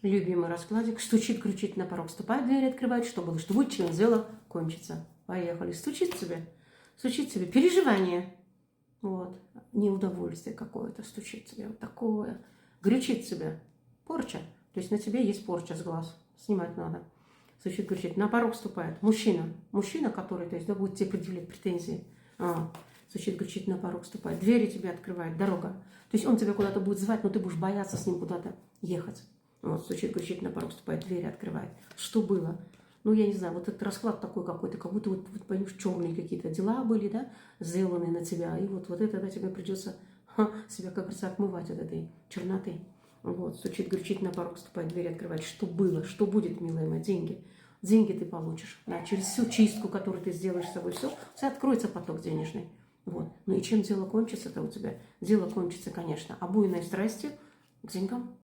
Любимый раскладик. Стучит, кричит, на порог ступает, дверь открывает. Что было, что будет, чем дело кончится. Поехали. Стучит себе. Переживание. Вот. Неудовольствие какое-то стучит тебе. Вот такое. Кричит себе. Порча. То есть на тебе есть порча с глаз. Снимать надо. Стучит, кричит. На порог ступает. Мужчина. Мужчина, который, то есть, да, будет тебе предъявлять претензии. Стучит, кричит, на порог ступает. Двери тебе открывает. Дорога. То есть он тебя куда-то будет звать, но ты будешь бояться с ним куда-то ехать. Вот, стучит, кричит, на порог ступает, двери открывает. Что было? Ну, я не знаю, вот этот расклад такой какой-то, как будто, вот понимаешь, черные какие-то дела были, да, сделаны на тебя. И вот это, да, тебе придется себя, как говорится, отмывать от этой черноты. Вот, стучит, кричит, на порог ступает, двери открывает. Что было? Что будет, милая моя? Деньги. Деньги ты получишь. Да, через всю чистку, которую ты сделаешь с собой, все, откроется поток денежный. Вот. Ну и чем дело кончится-то у тебя? Дело кончится, конечно, обуянной страстью к деньгам.